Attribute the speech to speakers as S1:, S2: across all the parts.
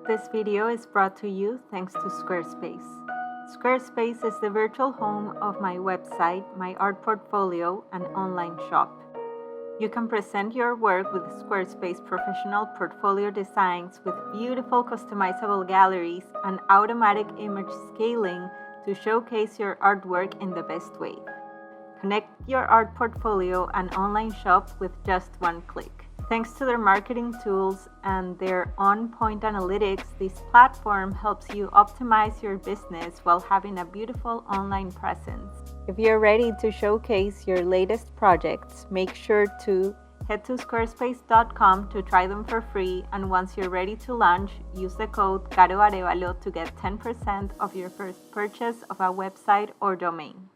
S1: This video is brought to you thanks to Squarespace. Squarespace is the virtual home of my website, my art portfolio, and online shop. You can present your work with Squarespace professional portfolio designs with beautiful customizable galleries and automatic image scaling to showcase your artwork in the best way. Connect your art portfolio and online shop with just one click. Thanks to their marketing tools and their on-point analytics, this platform helps you optimize your business while having a beautiful online presence. If you're ready to showcase your latest projects, make sure to head to squarespace.com to try them for free, and once you're ready to launch, use the code Caro Arevalo to get 10% of your first purchase of a website or domain.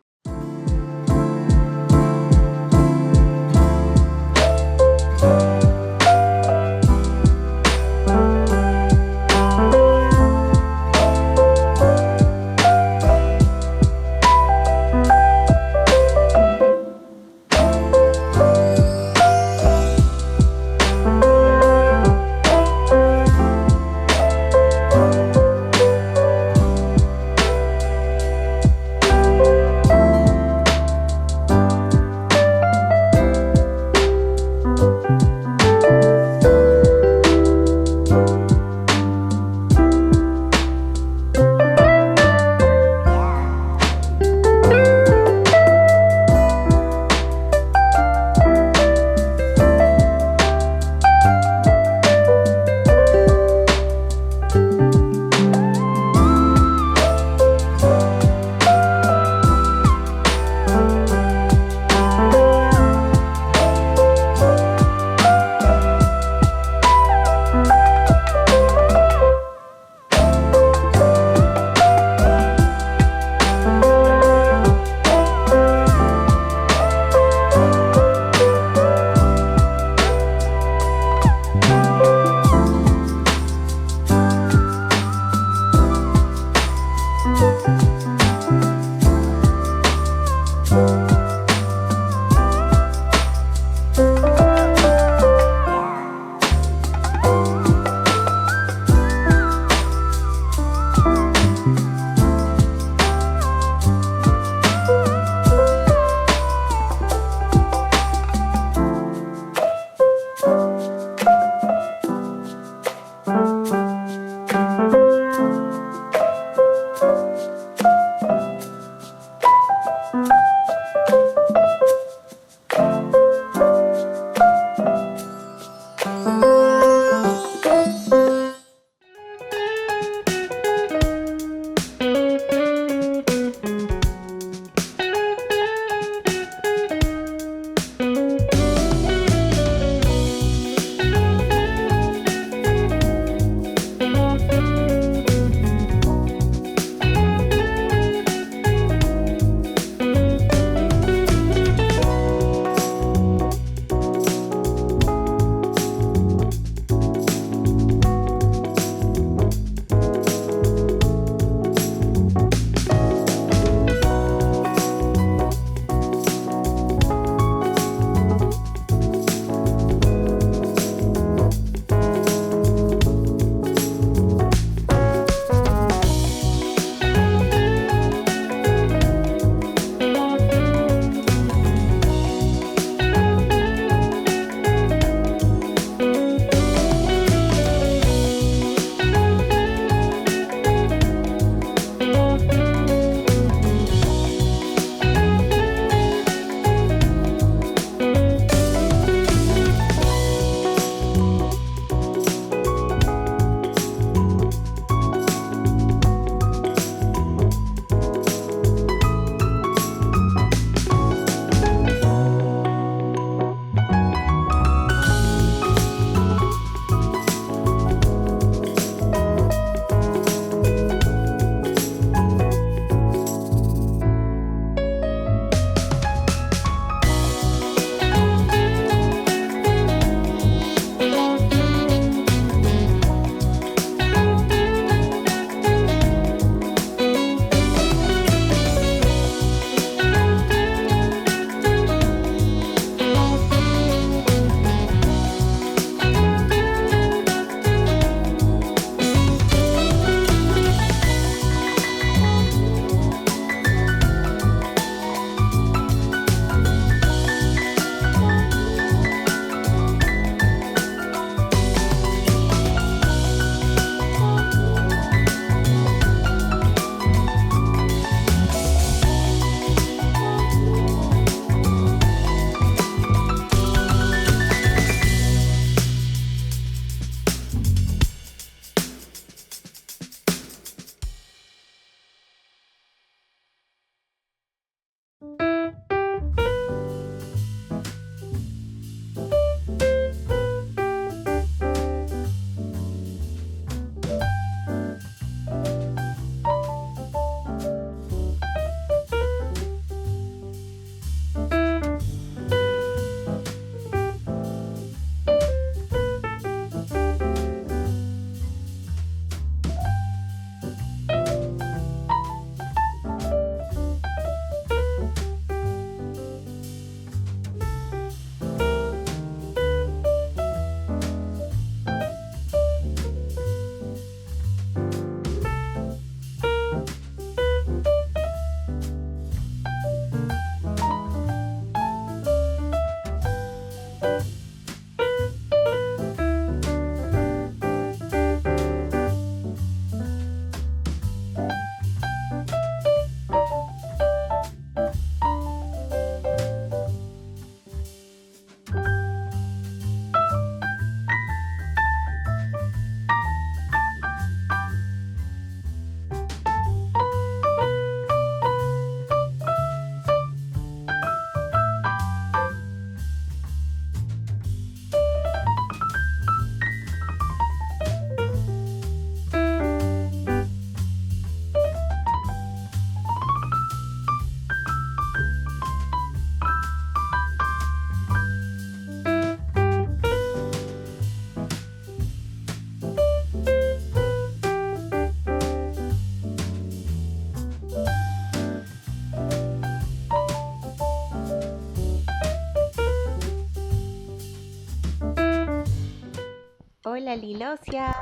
S2: Hola Lilosia.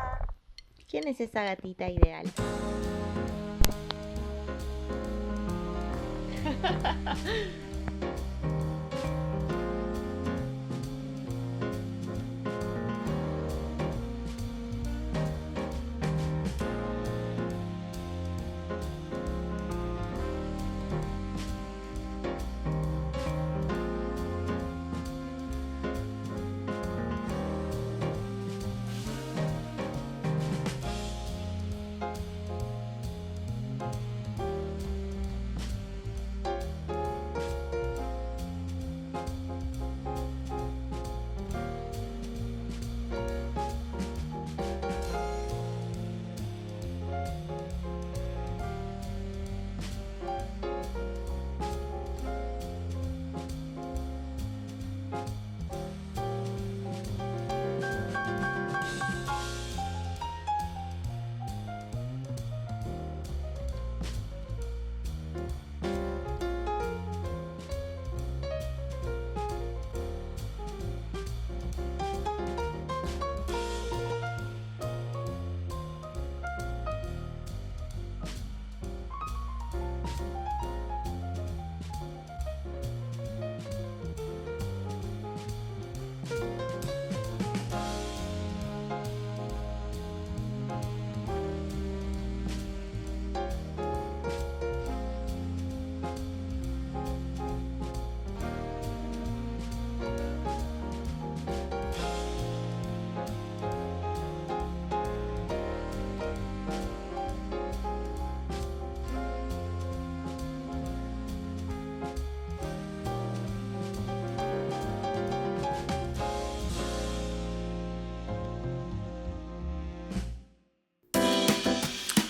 S2: ¿Quién es esa gatita ideal?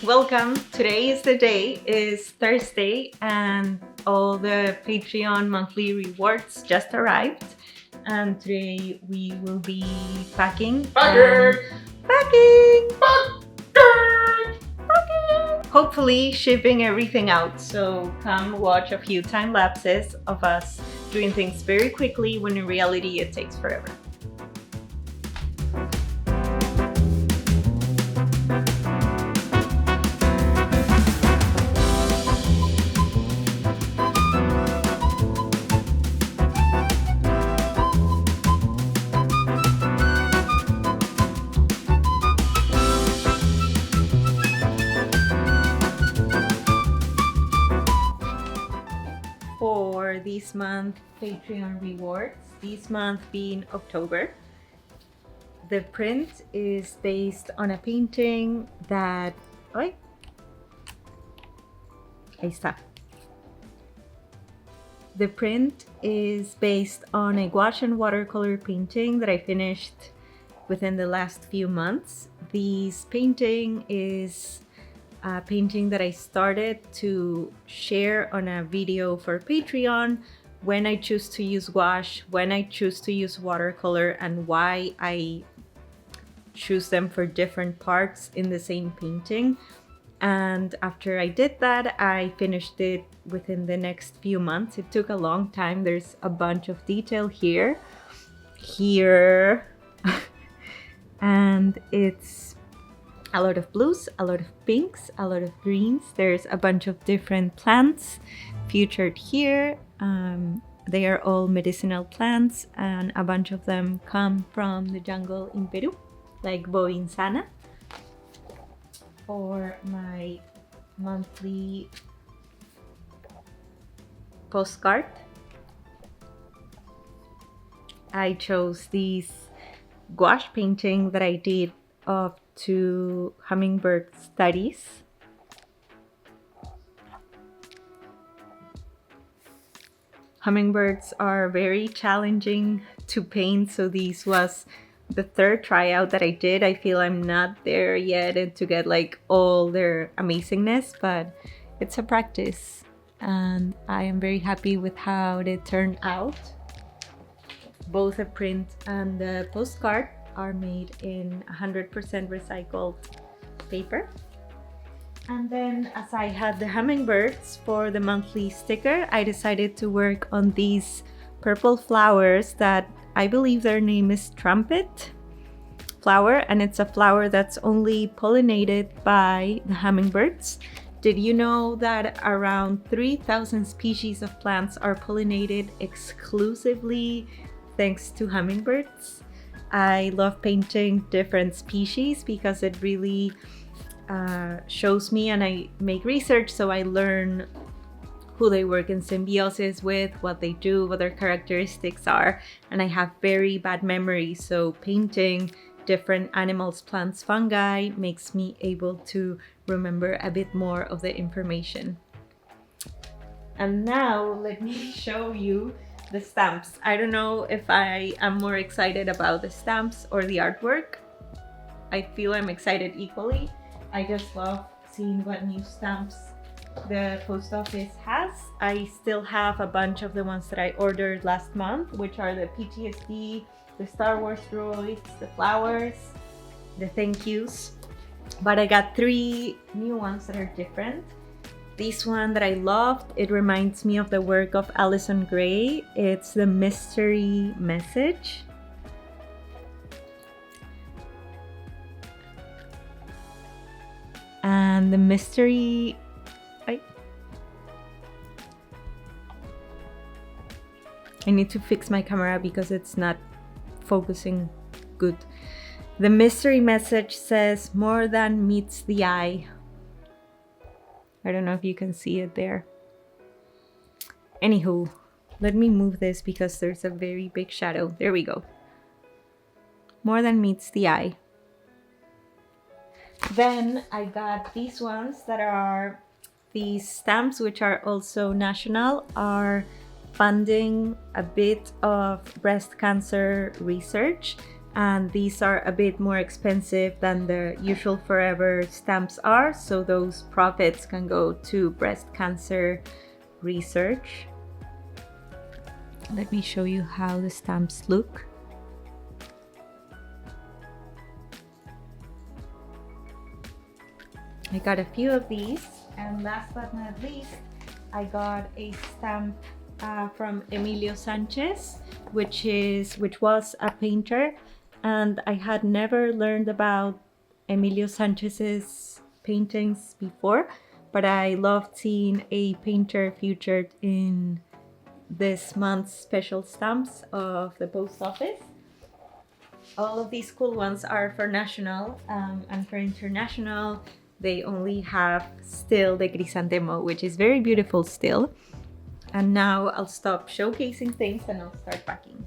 S1: Welcome. Today is the day. It's Thursday and all the Patreon monthly rewards just arrived. And today we will be packing. Hopefully shipping everything out. So come watch a few time lapses of us doing things very quickly when in reality it takes forever. For this month Patreon rewards, this month being October, the print is based on a painting that ahí está. The print is based on a gouache and watercolor painting that I finished within the last few months. This painting is a painting that I started to share on a video for Patreon when I choose to use gouache, when I choose to use watercolor, and why I choose them for different parts in the same painting. And after I did that, I finished it within the next few months. It took a long time. There's a bunch of detail here, and it's a lot of blues, a lot of pinks, a lot of greens. There's a bunch of different plants featured here. They are all medicinal plants, and a bunch of them come from the jungle in Peru, like Boinsana. For my monthly postcard, I chose this gouache painting that I did of 2 hummingbird studies. Hummingbirds are very challenging to paint, so this was the 3rd tryout that I did. I feel I'm not there yet and to get like all their amazingness, but it's a practice and I am very happy with how it turned out. Both the print and the postcard are made in 100% recycled paper. And then as I had the hummingbirds for the monthly sticker, I decided to work on these purple flowers that I believe their name is trumpet flower, and it's a flower that's only pollinated by the hummingbirds. Did you know that around 3,000 species of plants are pollinated exclusively thanks to hummingbirds? I love painting different species because it really shows me, and I make research so I learn who they work in symbiosis with, what they do, what their characteristics are, and I have very bad memory, so painting different animals, plants, fungi makes me able to remember a bit more of the information. And now let me show you the stamps. I don't know if I am more excited about the stamps or the artwork. I feel I'm excited equally. I just love seeing what new stamps the post office has. I still have a bunch of the ones that I ordered last month, which are the PTSD, the Star Wars droids, the flowers, the thank yous. But I got 3 new ones that are different. This one that I loved, it reminds me of the work of Alison Gray. It's the mystery message. And the mystery, I need to fix my camera because it's not focusing good. The mystery message says, more than meets the eye. I don't know if you can see it there. Anywho, let me move this because there's a very big shadow. There we go. More than meets the eye. Then I got these ones that are these stamps, which are also national, are funding a bit of breast cancer research, and these are a bit more expensive than the usual forever stamps are, so those profits can go to breast cancer research. Let me show you how the stamps look. I got a few of these, and last but not least, I got a stamp from Emilio Sanchez, which was a painter, and I had never learned about Emilio Sanchez's paintings before, but I loved seeing a painter featured in this month's special stamps of the post office. All of these cool ones are for national, and for international they only have still the chrysanthemo, which is very beautiful still. And now I'll stop showcasing things and I'll start packing.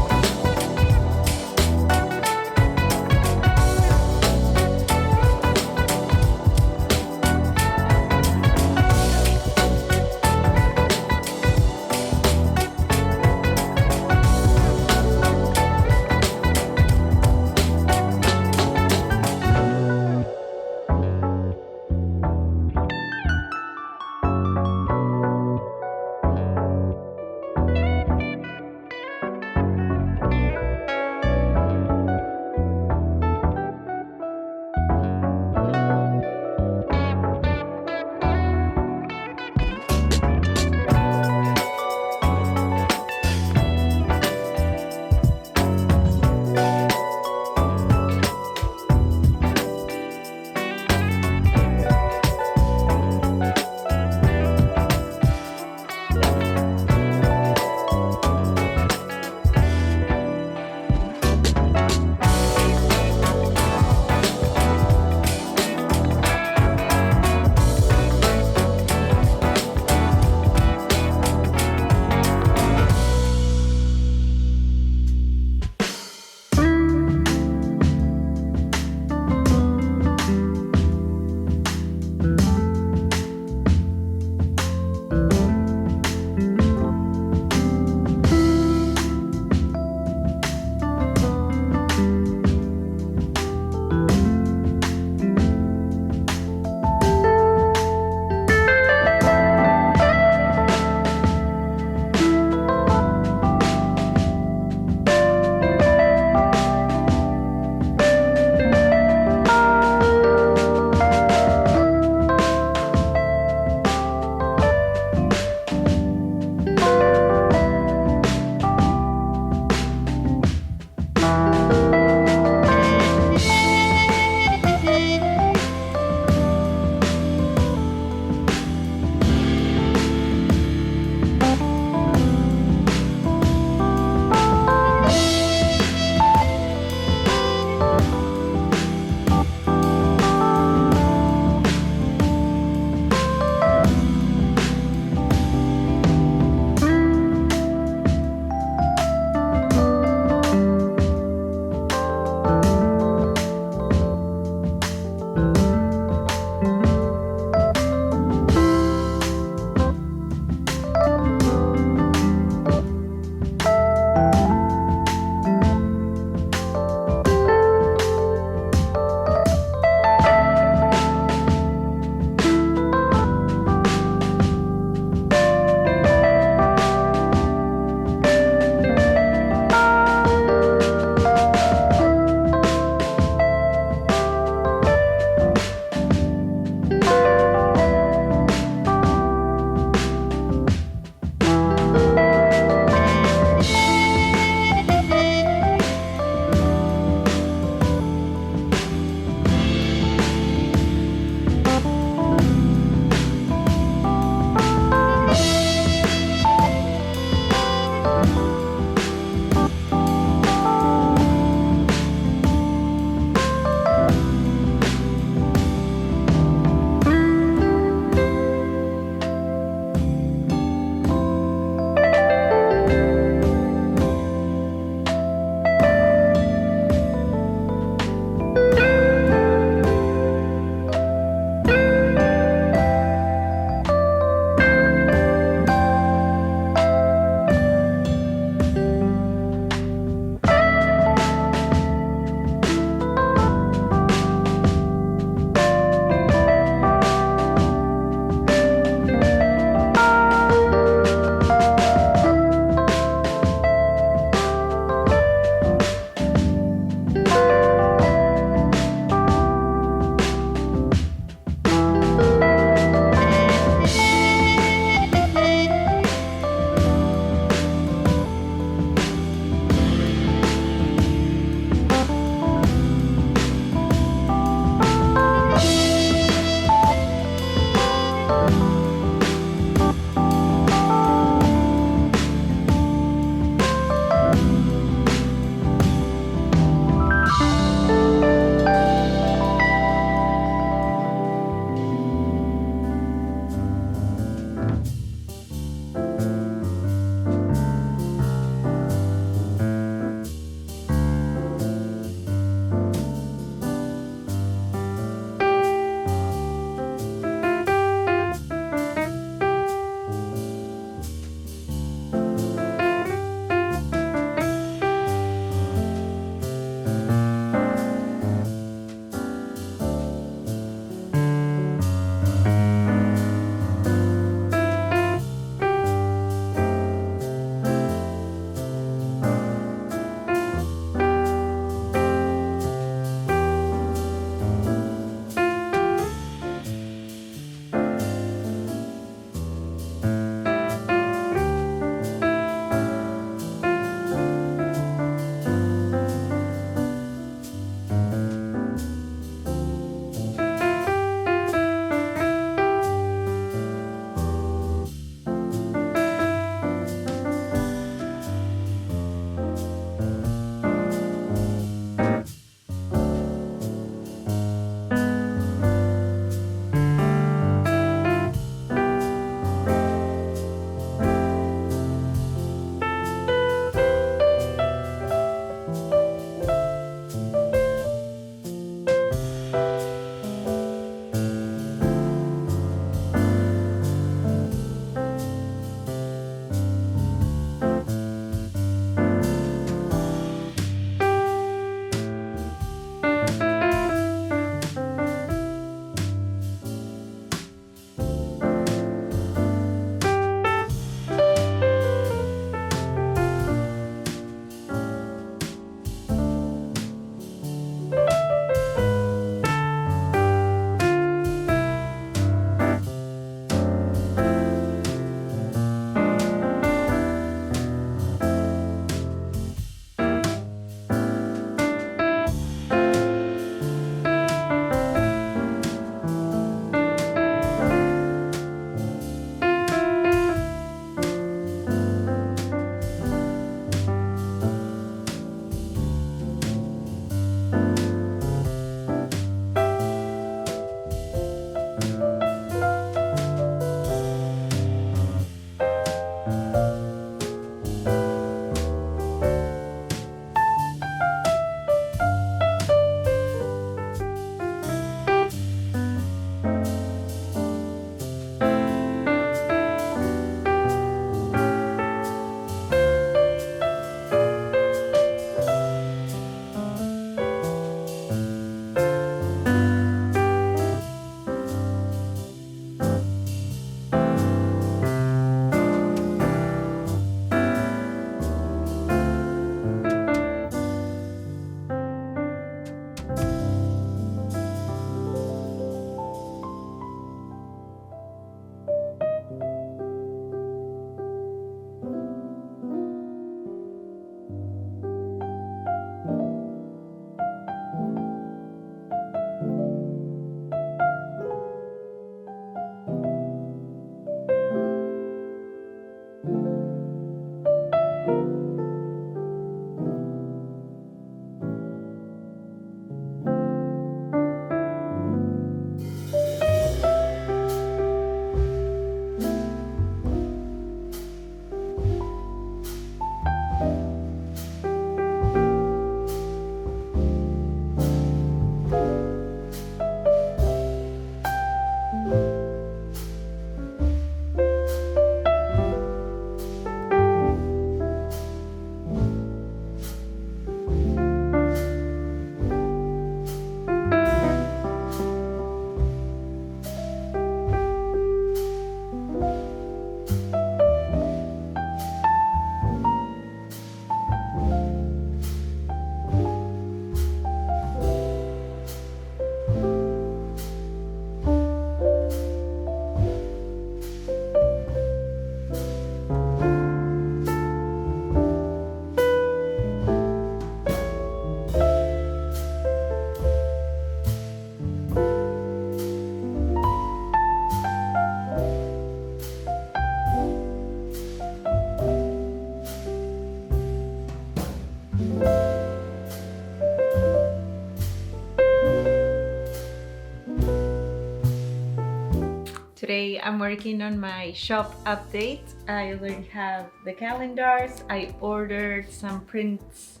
S1: I'm working on my shop update. I already have the calendars. I ordered some prints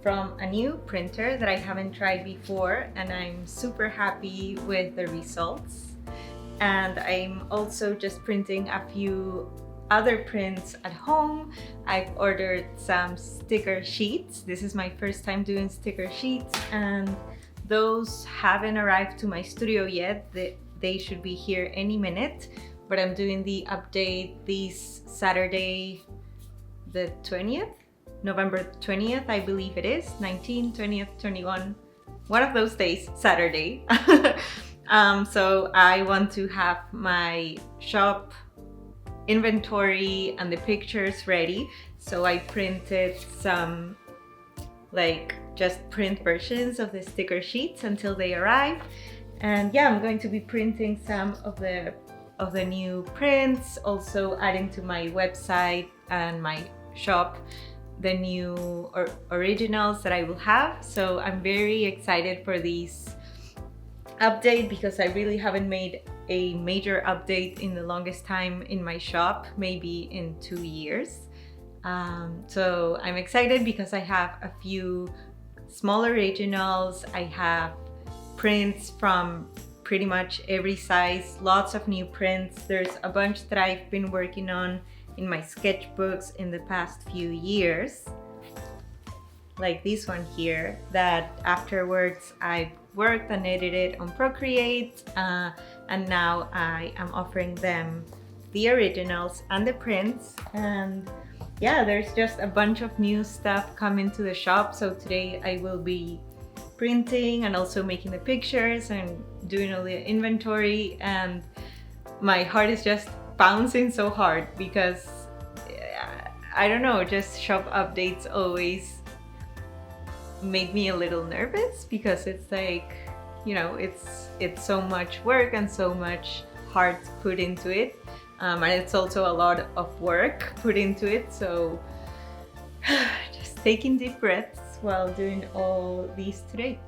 S1: from a new printer that I haven't tried before, and I'm super happy with the results. And I'm also just printing a few other prints at home. I've ordered some sticker sheets. This is my first time doing sticker sheets, and those haven't arrived to my studio yet. They should be here any minute, but I'm doing the update this Saturday, the 20th, November 20th, I believe it is, 19, 20th, 21, one of those days, Saturday. So I want to have my shop inventory and the pictures ready. So I printed some just print versions of the sticker sheets until they arrive. And yeah, I'm going to be printing some of the new prints, also adding to my website and my shop the new originals that I will have. So I'm very excited for these update because I really haven't made a major update in the longest time in my shop, maybe in 2 years. So I'm excited because I have a few small originals. I have prints from pretty much every size, lots of new prints. There's a bunch that I've been working on in my sketchbooks in the past few years, like this one here, that afterwards I've worked and edited on Procreate, and now I am offering them the originals and the prints. And yeah, there's just a bunch of new stuff coming to the shop. So today I will be printing and also making the pictures and doing all the inventory, and my heart is just bouncing so hard because I don't know, just shop updates always make me a little nervous because it's like, you know, it's so much work and so much heart put into it, and it's also a lot of work put into it. So just taking deep breaths while doing all these today.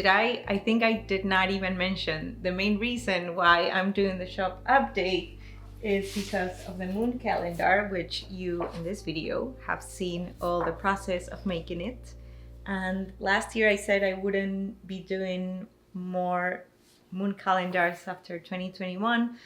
S1: I think I did not even mention the main reason why I'm doing the shop update is because of the moon calendar, which you in this video have seen all the process of making it. And last year I said I wouldn't be doing more moon calendars after 2021,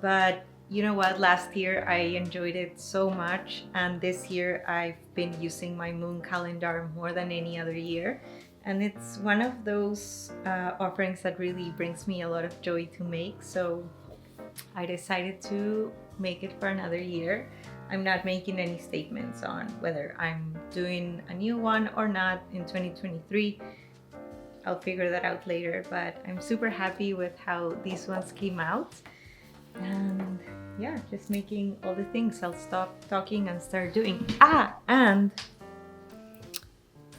S1: but you know what, last year I enjoyed it so much, and this year I've been using my moon calendar more than any other year, and it's one of those offerings that really brings me a lot of joy to make. So I decided to make it for another year. I'm not making any statements on whether I'm doing a new one or not in 2023. I'll figure that out later, but I'm super happy with how these ones came out. And yeah, just making all the things. I'll stop talking and start doing. And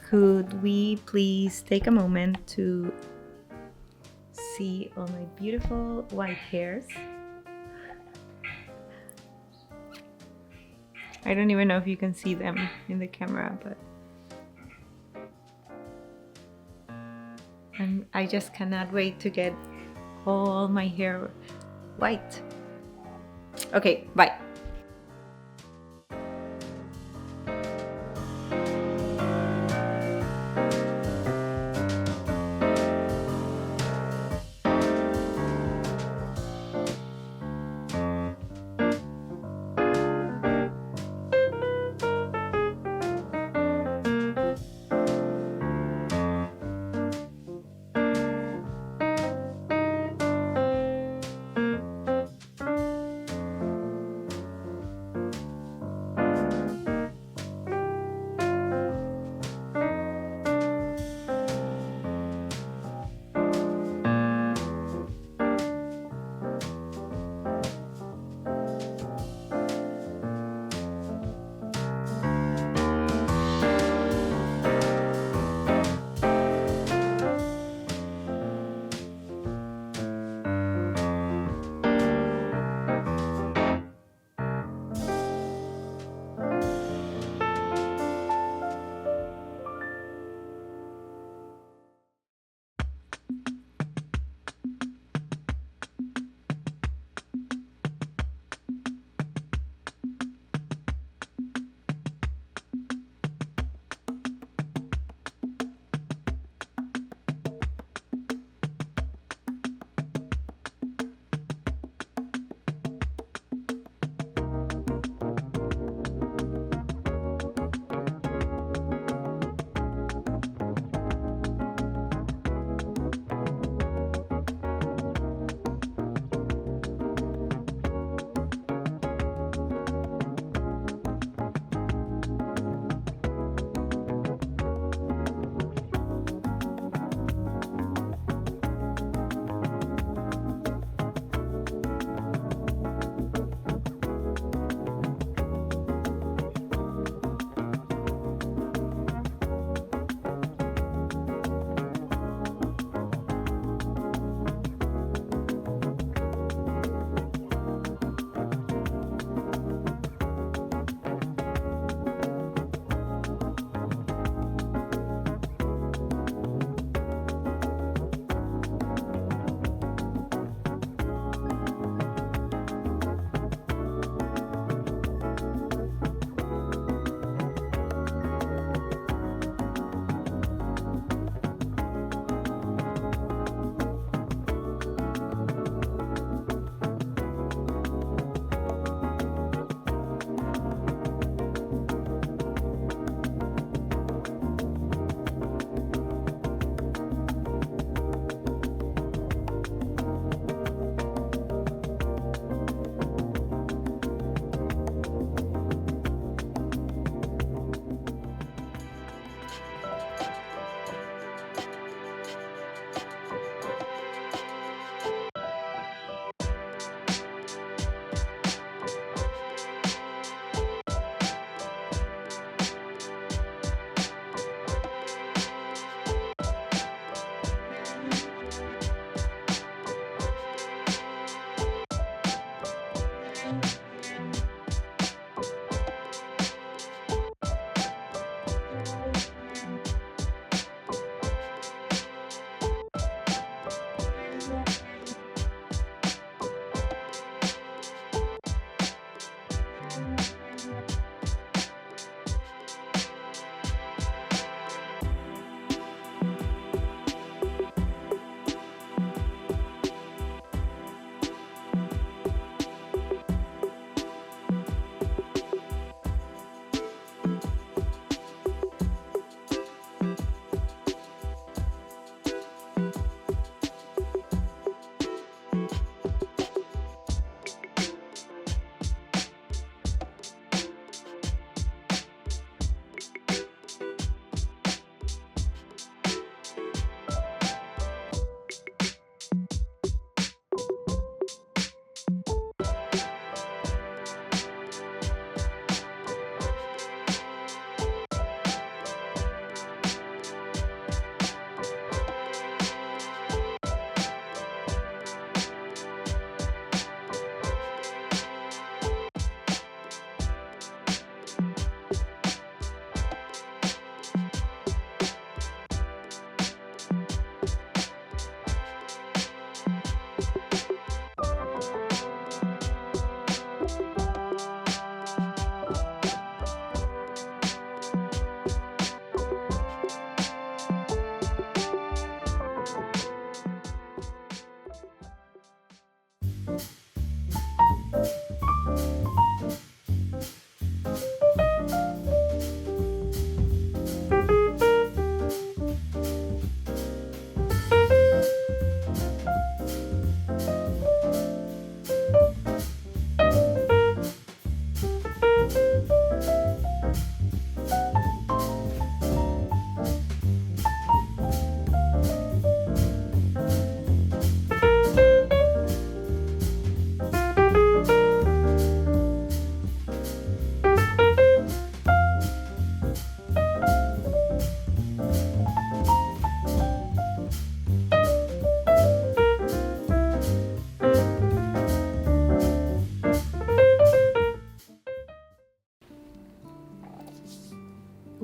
S1: could we please take a moment to see all my beautiful white hairs? I don't even know if you can see them in the camera, but I just cannot wait to get all my hair white. Okay, bye.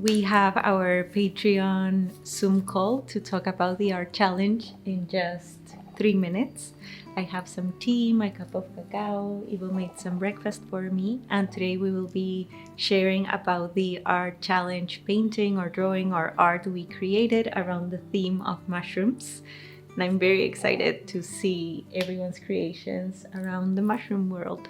S1: We have our Patreon Zoom call to talk about the art challenge in just 3 minutes. I have some tea, my cup of cacao. Ivo made some breakfast for me, and today we will be sharing about the art challenge painting or drawing or art we created around the theme of mushrooms. And I'm very excited to see everyone's creations around the mushroom world.